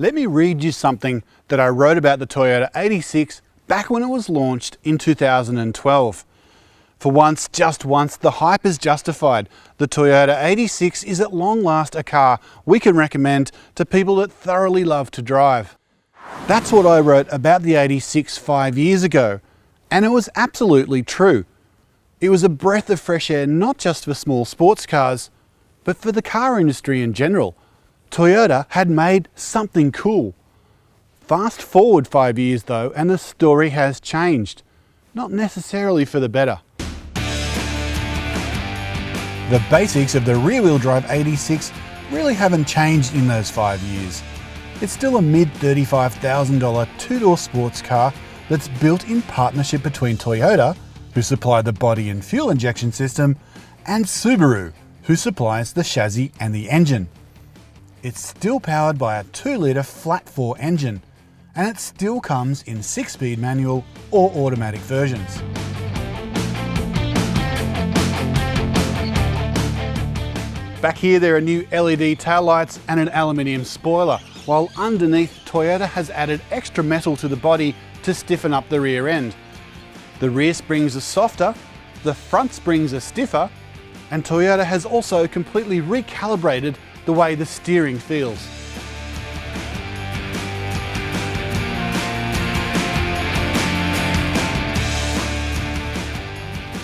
Let me read you something that I wrote about the Toyota 86 back when it was launched in 2012. For once, just once, the hype is justified. The Toyota 86 is at long last a car we can recommend to people that thoroughly love to drive. That's what I wrote about the 86 5 years ago, and it was absolutely true. It was a breath of fresh air not just for small sports cars, but for the car industry in general. Toyota had made something cool. Fast forward 5 years though, and the story has changed. Not necessarily for the better. The basics of the rear-wheel drive 86 really haven't changed in those 5 years. It's still a mid-$35,000 two-door sports car that's built in partnership between Toyota, who supply the body and fuel injection system, and Subaru, who supplies the chassis and the engine. It's still powered by a 2-litre flat-4 engine, and it still comes in 6-speed manual or automatic versions. Back here there are new LED taillights and an aluminium spoiler, while underneath Toyota has added extra metal to the body to stiffen up the rear end. The rear springs are softer, the front springs are stiffer, and Toyota has also completely recalibrated the way the steering feels.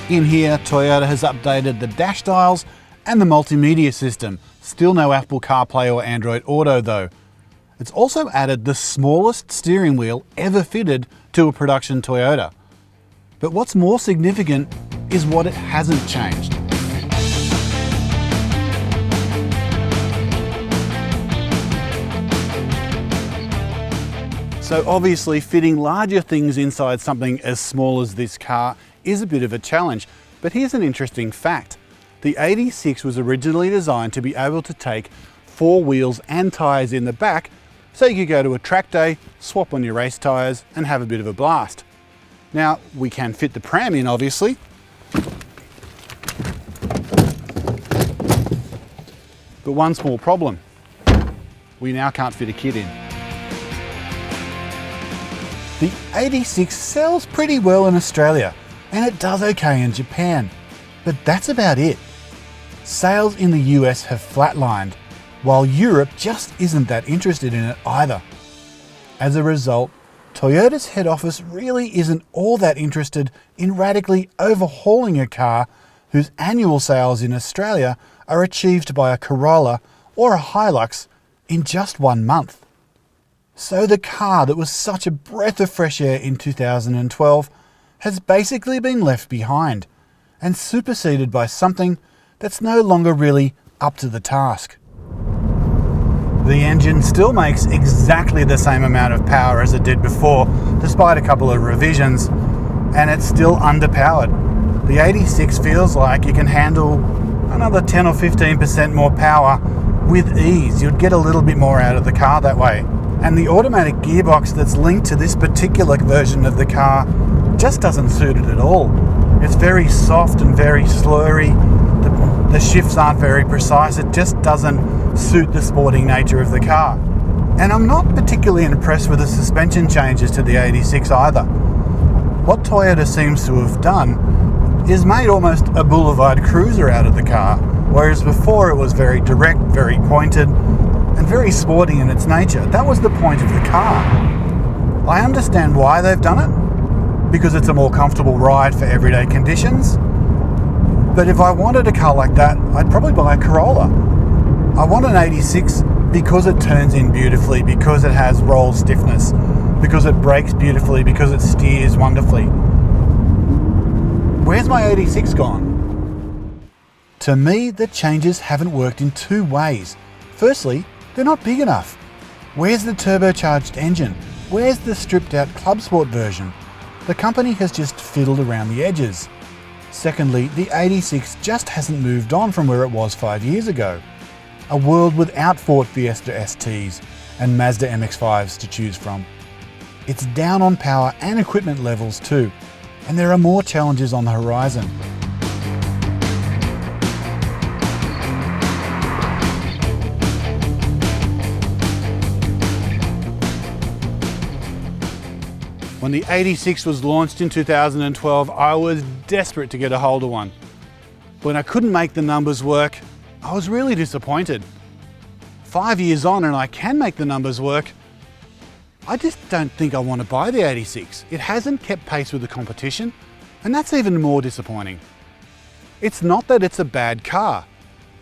In here, Toyota has updated the dash dials and the multimedia system. Still no Apple CarPlay or Android Auto though. It's also added the smallest steering wheel ever fitted to a production Toyota. But what's more significant is what it hasn't changed. So obviously fitting larger things inside something as small as this car is a bit of a challenge. But here's an interesting fact. The 86 was originally designed to be able to take 4 wheels and tyres in the back, so you could go to a track day, swap on your race tyres and have a bit of a blast. Now, we can fit the pram in obviously, but one small problem. We now can't fit a kid in. The 86 sells pretty well in Australia, and it does okay in Japan, but that's about it. Sales in the US have flatlined, while Europe just isn't that interested in it either. As a result, Toyota's head office really isn't all that interested in radically overhauling a car whose annual sales in Australia are achieved by a Corolla or a Hilux in just 1 month. So the car that was such a breath of fresh air in 2012 has basically been left behind and superseded by something that's no longer really up to the task. The engine still makes exactly the same amount of power as it did before, despite a couple of revisions, and it's still underpowered. The 86 feels like you can handle another 10 or 15% more power with ease. You'd get a little bit more out of the car that way. And the automatic gearbox that's linked to this particular version of the car just doesn't suit it at all. It's very soft and very slurry. The shifts aren't very precise. It just doesn't suit the sporting nature of the car. And I'm not particularly impressed with the suspension changes to the 86 either. What Toyota seems to have done is made almost a boulevard cruiser out of the car, whereas before it was very direct, very pointed, and very sporting in its nature. That was the point of the car. I understand why they've done it, because it's a more comfortable ride for everyday conditions. But if I wanted a car like that, I'd probably buy a Corolla. I want an 86 because it turns in beautifully, because it has roll stiffness, because it brakes beautifully, because it steers wonderfully. Where's my 86 gone? To me, the changes haven't worked in 2 ways. Firstly, they're not big enough. Where's the turbocharged engine? Where's the stripped out Club Sport version? The company has just fiddled around the edges. Secondly, the 86 just hasn't moved on from where it was 5 years ago. A world without Ford Fiesta STs and Mazda MX-5s to choose from. It's down on power and equipment levels too, and there are more challenges on the horizon. When the 86 was launched in 2012, I was desperate to get a hold of one. When I couldn't make the numbers work, I was really disappointed. 5 years on and I can make the numbers work, I just don't think I want to buy the 86. It hasn't kept pace with the competition, and that's even more disappointing. It's not that it's a bad car.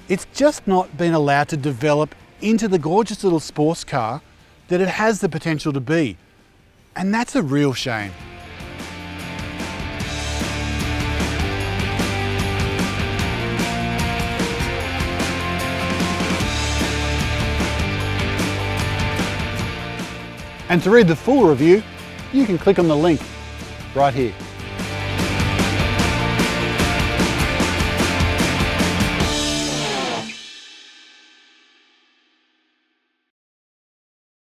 It's just not been allowed to develop into the gorgeous little sports car that it has the potential to be. And that's a real shame. And to read the full review, you can click on the link right here.